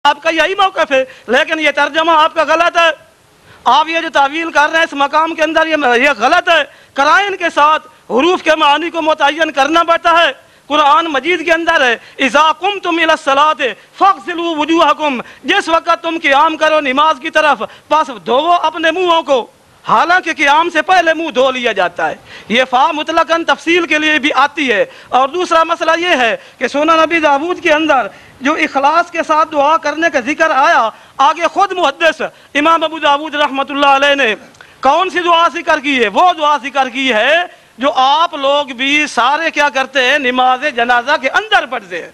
آپ کا یہی موقف ہے، لیکن یہ ترجمہ آپ کا غلط ہے۔ آپ یہ جو تعویل کر رہے ہیں اس مقام کے اندر یہ غلط ہے۔ قرائن کے ساتھ حروف کے معانی کو متعین کرنا پڑتا ہے۔ قرآن مجید کے اندر ہے اذا قمتم الی الصلاۃ فاغسلوا وجوہکم، جس وقت تم قیام کرو نماز کی طرف پس دھوو اپنے منہوں کو، حالانکہ قیام سے پہلے منہ دھو لیا جاتا ہے۔ یہ فا مطلقاً تفصیل کے لیے بھی آتی ہے۔ اور دوسرا مسئلہ یہ ہے کہ سنن نبی داؤد کے اندر جو اخلاص کے ساتھ دعا کرنے کا ذکر آیا، آگے خود محدث امام ابو داؤد رحمۃ اللہ علیہ نے کون سی دعا ذکر کی ہے؟ وہ دعا ذکر کی ہے جو آپ لوگ بھی سارے کیا کرتے ہیں، نماز جنازہ کے اندر پڑھتے ہیں،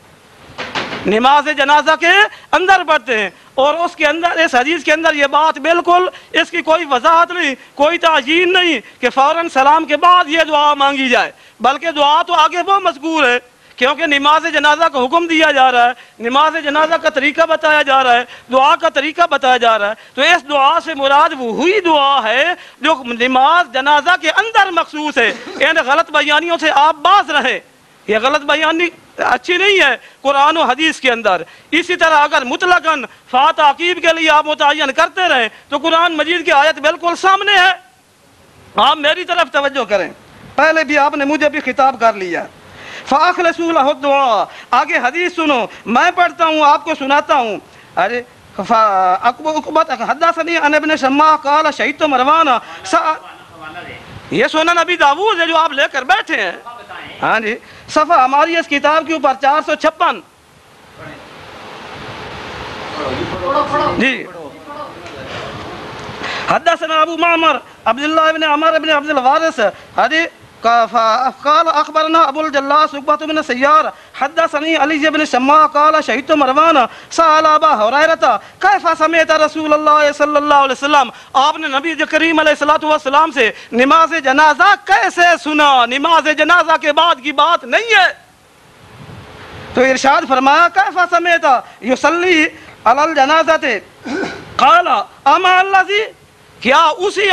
نماز جنازہ کے اندر پڑھتے ہیں۔ اور اس کے اندر، اس حدیث کے اندر یہ بات بالکل اس کی کوئی وضاحت نہیں، کوئی تعیین نہیں کہ فوراً سلام کے بعد یہ دعا مانگی جائے، بلکہ دعا تو آگے وہ مذکور ہے، کیونکہ نماز جنازہ کا حکم دیا جا رہا ہے، نماز جنازہ کا طریقہ بتایا جا رہا ہے، دعا کا طریقہ بتایا جا رہا ہے۔ تو اس دعا سے مراد وہی دعا ہے جو نماز جنازہ کے اندر مخصوص ہے۔ ان غلط بیانیوں سے آپ باز رہیں، یہ غلط بیانی اچھی نہیں ہے قرآن و حدیث کے اندر۔ اسی طرح اگر مطلقاً فا تعقیب کے لیے آپ متعین کرتے رہیں تو قرآن مجید کی آیت بالکل سامنے ہے۔ آپ میری طرف توجہ کریں، پہلے بھی آپ نے مجھے بھی خطاب کر لیا۔ فَأَخْلَصُوا لَهُ الدُّعَاء، آگے حدیث سنو، میں پڑھتا ہوں آپ کو سناتا ہوں۔ ارے حدثني عن ابن شماع قال شهدت مروان، یہ سنن نبی داؤد ہے جو آپ لے کر بیٹھے ہیں۔ ہاں جی، صفحہ ہماری اس کتاب کے اوپر 456 جی۔ حدثنا ابو معمر عبداللہ ابن عمر ابن عبد الوارث قال اخبرنا ابو الجلاس عقبة بن سيار حدثني علي بن شماع قال شهدت مروان سأل ابا هريرة كيف سمعت رسول الله صلی اللہ علیہ وسلم، آپ نے نبی کریم علیہ الصلوۃ والسلام سے نماز جنازہ کیسے سنا؟ نماز جنازہ کے بعد کی بات نہیں ہے۔ تو ارشاد فرمایا کیف سمعت یصلی علی الجنازہ، قال اما الذی، کیا اسی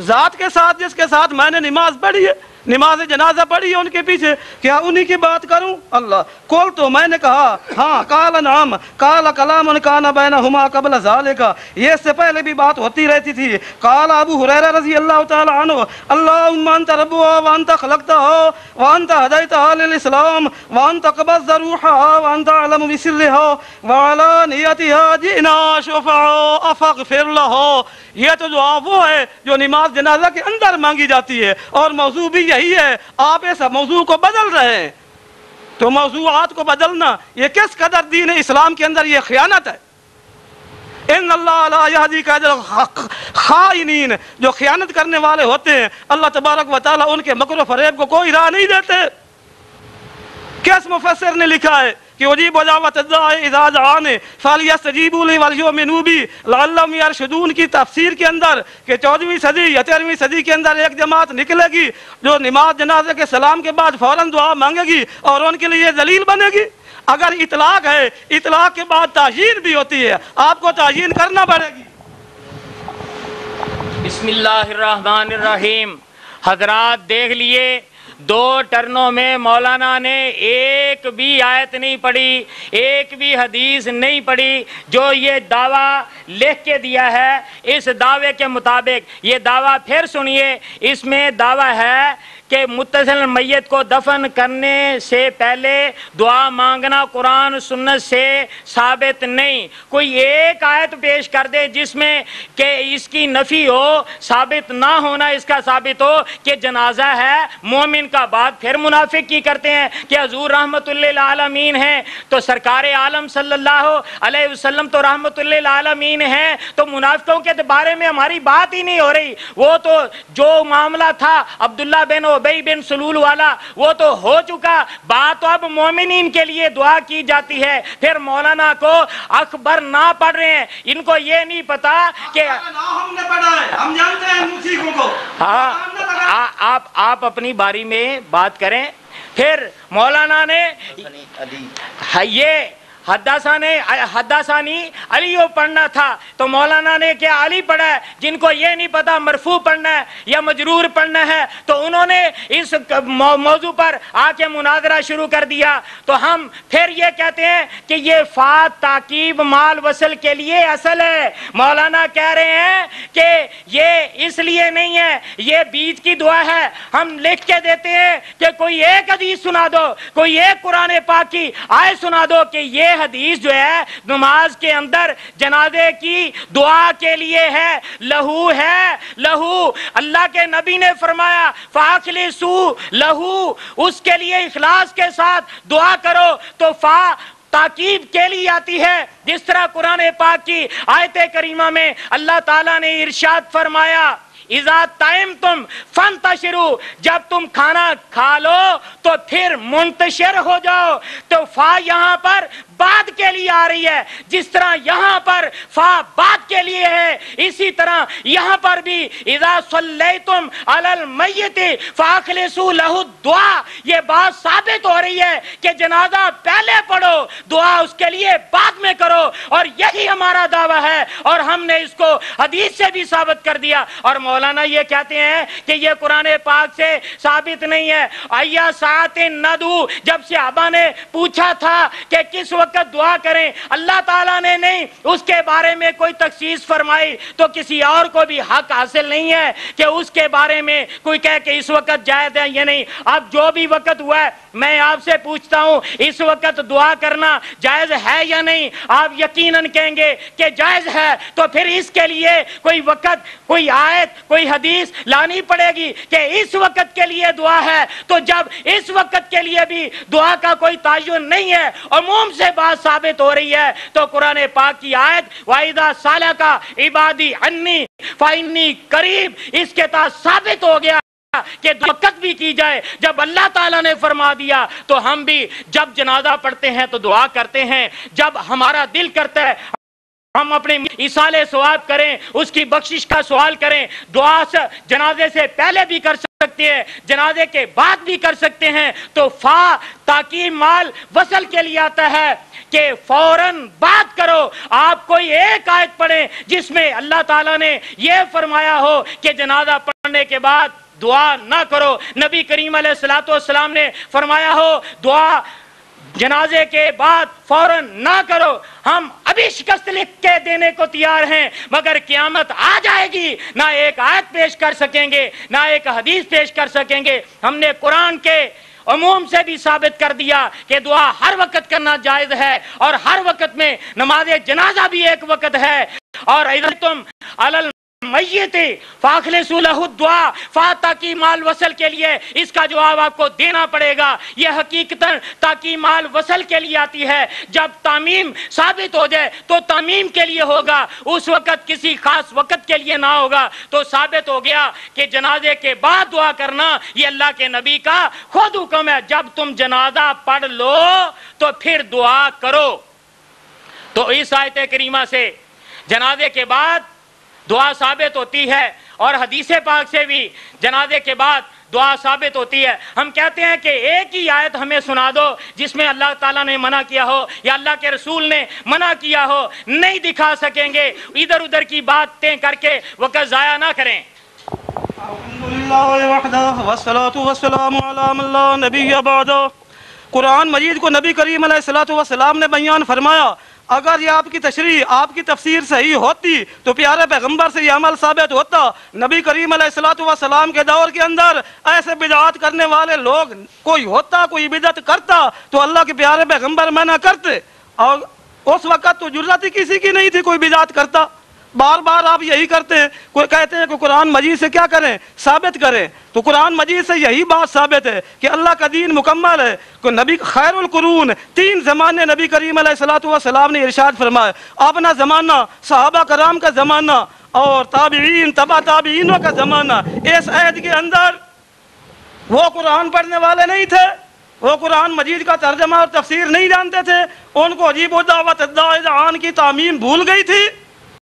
ذات کے ساتھ جس کے ساتھ میں نے نماز پڑھی ہے، نماز جنازہ پڑھی ہے ان کے پیچھے، کیا انہی کی بات کروں؟ اللہ قول، تو میں نے کہا ہاں، قال نعم، قال کلام کان بینہما قبل ذالک، یہ اس سے پہلے بھی بات ہوتی رہتی تھی۔ قال ابو ہریرہ رضی اللہ تعالی عنہ اللہم انت ربها وانت خلقتها وانت ہدیتها للاسلام وانت قبضت روحها وانت اعلم بسرها وعلانیتها جئنا شفعاء فاغفر لها۔ یہ تو دعا وہ ہے جو نماز جنازہ کے اندر مانگی جاتی ہے، اور موضوع بھی یہی ہے۔ آپ اس موضوع کو بدل رہے ہیں، تو موضوعات کو بدلنا یہ کس قدر دین اسلام کے اندر یہ خیانت ہے۔ ان اللہ لا یہدی کید الخائنین، جو خیانت کرنے والے ہوتے ہیں اللہ تبارک و تعالیٰ ان کے مکر و فریب کو کوئی راہ نہیں دیتے۔ کس مفسر نے لکھا ہے کہ اجیب دعوت الداعی اذا دعان فلیستجیبوا لی ولیؤمنوا بی لعلہم یرشدون کی تفسیر کے اندر کہ 14ویں صدی یا 13ویں صدی کے اندر ایک جماعت نکلے گی جو نماز جنازے کے سلام کے بعد فوراً دعا مانگے گی اور ان کے لیے دلیل بنے گی۔ اگر اطلاق ہے، اطلاق کے بعد تعیین بھی ہوتی ہے، آپ کو تعیین کرنا پڑے گی۔ بسم اللہ الرحمن الرحیم۔ حضرات دیکھ لیے، 2 ٹرنوں میں مولانا نے ایک بھی آیت نہیں پڑھی، ایک بھی حدیث نہیں پڑھی۔ جو یہ دعویٰ لکھ کے دیا ہے، اس دعوے کے مطابق یہ دعویٰ پھر سنیے، اس میں دعویٰ ہے کہ متصل میت کو دفن کرنے سے پہلے دعا مانگنا قرآن سنت سے ثابت نہیں۔ کوئی ایک آیت پیش کر دے جس میں کہ اس کی نفی ہو، ثابت نہ ہونا اس کا ثابت ہو کہ جنازہ ہے مومن کا۔ بات پھر منافق کی کرتے ہیں کہ حضور رحمت للعالمین ہیں، تو سرکار عالم صلی اللہ علیہ وسلم تو رحمت للعالمین ہیں، تو منافقوں کے بارے میں ہماری بات ہی نہیں ہو رہی۔ وہ تو جو معاملہ تھا عبداللہ بن ابی بن سلول والا وہ تو ہو چکا، بات تو اب مومنین کے لیے دعا کی جاتی ہے۔ پھر مولانا کو اکبر نہ پڑھ رہے ہیں، ان کو یہ نہیں پتا کہ ہم نے پڑھا ہے، ہم جانتے ہیں موسیقوں کو۔ ہاں، آپ اپنی باری میں بات کریں۔ پھر مولانا نے یہ حدثانی علی پڑھنا تھا تو مولانا نے کیا علی پڑھا ہے؟ جن کو یہ نہیں پتا مرفوع پڑھنا ہے یا مجرور پڑھنا ہے تو انہوں نے اس موضوع پر آ کے مناظرہ شروع کر دیا. تو ہم پھر یہ کہتے ہیں کہ یہ فا تاکیب مال وصل کے لیے اصل ہے. مولانا کہہ رہے ہیں کہ یہ اس لیے نہیں ہے، یہ بیچ کی دعا ہے. ہم لکھ کے دیتے ہیں کہ کوئی ایک حدیث سنا دو، کوئی ایک قرآن پاک کی آیت سنا دو کہ یہ حدیث جو ہے نماز کے اندر جنازے کی دعا کے لیے ہے. لہو ہے، لہو اللہ کے نبی نے فرمایا فاخلصو لہو، اس کے لیے اخلاص کے ساتھ دعا کرو. تو فا تاکید کے لیے آتی ہے، جس طرح قرآن پاک کی آیت کریمہ میں اللہ تعالیٰ نے ارشاد فرمایا اذا طعمتم فانتشروا، جب تم کھانا کھا لو تو پھر منتشر ہو جاؤ. تو فا یہاں پر بعد کے لیے آ رہی ہے، جس طرح یہاں پر فا بعد کے لیے ہے اسی طرح یہاں پر بھی اذا صلیتم علی المیت فاخلصوا لہ الدعاء. یہ بات ثابت ہو رہی ہے کہ جنازہ پہلے پڑھو، دعا اس کے لیے بعد میں کرو، اور یہی ہمارا دعویٰ ہے اور ہم نے اس کو حدیث سے بھی ثابت کر دیا. اور مولانا یہ کہتے ہیں کہ یہ قرآن پاک سے ثابت نہیں ہے. ایا ساعت ندعو، جب صحابہ نے پوچھا تھا کہ کس وقت دعا کریں، اللہ تعالیٰ نے نہیں اس کے بارے میں کوئی تخصیص فرمائی، تو کسی اور کو بھی حق حاصل نہیں ہے کہ اس کے بارے میں کوئی کہے کہ اس وقت جائز ہے یا نہیں. اب جو بھی وقت ہوا ہے میں آپ سے پوچھتا ہوں اس وقت دعا کرنا جائز ہے یا نہیں؟ آپ یقیناً کہیں گے کہ جائز ہے. تو پھر اس کے لیے کوئی وقت، کوئی آیت، کوئی حدیث لانی پڑے گی کہ اس وقت کے لیے دعا ہے. تو جب اس وقت کے لیے بھی دعا کا کوئی تعین نہیں ہے، عموم سے بات ثابت ہو رہی ہے، تو قرآن پاک کی آیت وَإِذَا سَأَلَكَ عِبَادِي عَنِّي فَإِنِّي قَرِيبٌ، اس کے تحت ثابت ہو گیا کہ وقت بھی کی جائے. جب اللہ تعالیٰ نے فرما دیا تو ہم بھی جب جنازہ پڑھتے ہیں تو دعا کرتے ہیں. جب ہمارا دل کرتا ہے ہم اپنے ایصال ثواب کریں، اس کی بخشش کا سوال کریں. دعا جنازے سے پہلے بھی کر سکتے ہیں، جنازے کے بعد بھی کر سکتے ہیں. تو فا تاکید مال وصل کے لیے آتا ہے کہ فوراً بات کرو. آپ کوئی ایک آیت پڑھیں جس میں اللہ تعالیٰ نے یہ فرمایا ہو کہ جنازہ پڑھنے کے بعد دعا نہ کرو. نبی کریم علیہ الصلوۃ والسلام نے فرمایا ہو دعا جنازے کے بعد فوراً نہ کرو. ہم ابھی شکست لکھ کے دینے کو تیار ہیں، مگر قیامت آ جائے گی نہ ایک آیت پیش کر سکیں گے نہ ایک حدیث پیش کر سکیں گے. ہم نے قرآن کے عموم سے بھی ثابت کر دیا کہ دعا ہر وقت کرنا جائز ہے، اور ہر وقت میں نماز جنازہ بھی ایک وقت ہے. اور اذا تم علی میت فاخلصوا لہ الدعاء، فاتح کی مال وصل کے لیے اس کا جواب آپ کو دینا پڑے گا. یہ حقیقتاً تاکی مال وصل کے لیے آتی ہے. جب تعمیم ثابت ہو جائے تو تعمیم کے لیے ہوگا، اس وقت کسی خاص وقت کے لیے نہ ہوگا. تو ثابت ہو گیا کہ جنازے کے بعد دعا کرنا یہ اللہ کے نبی کا خود حکم ہے. جب تم جنازہ پڑھ لو تو پھر دعا کرو. تو اس آیت کریمہ سے جنازے کے بعد دعا ثابت ہوتی ہے، اور حدیث پاک سے بھی جنازے کے بعد دعا ثابت ہوتی ہے. ہم کہتے ہیں کہ ایک ہی آیت ہمیں سنا دو جس میں اللہ تعالیٰ نے منع کیا ہو یا اللہ کے رسول نے منع کیا ہو. نہیں دکھا سکیں گے، ادھر ادھر کی باتیں کر کے وقت ضائع نہ کریں. الحمدللہ وحدہ والصلاة والسلام علی من لا نبی بعدہ. قرآن مجید کو نبی کریم علیہ الصلوۃ والسلام نے بیان فرمایا. اگر یہ آپ کی تشریح، آپ کی تفسیر صحیح ہوتی تو پیارے پیغمبر سے یہ عمل ثابت ہوتا. نبی کریم علیہ الصلوۃ والسلام کے دور کے اندر ایسے بدعات کرنے والے لوگ کوئی ہوتا، کوئی بدعت کرتا تو اللہ کے پیارے پیغمبر منع کرتے. اور اس وقت تو جرأت ہی کسی کی نہیں تھی کوئی بدعت کرتا. بار بار آپ یہی کرتے ہیں، کوئی کہتے ہیں کہ قرآن مجید سے کیا کریں، ثابت کریں. تو قرآن مجید سے یہی بات ثابت ہے کہ اللہ کا دین مکمل ہے. کہ نبی خیر القرون، 3 زمانے نبی کریم علیہ الصلوۃ والسلام نے ارشاد فرمایا. اپنا زمانہ، صحابہ کرام کا زمانہ، اور تابعین، تبع تابعینوں کا زمانہ. اس عہد کے اندر وہ قرآن پڑھنے والے نہیں تھے، وہ قرآن مجید کا ترجمہ اور تفسیر نہیں جانتے تھے. ان کو عجیب و دعوت الداعی کی تعمیم بھول گئی تھی.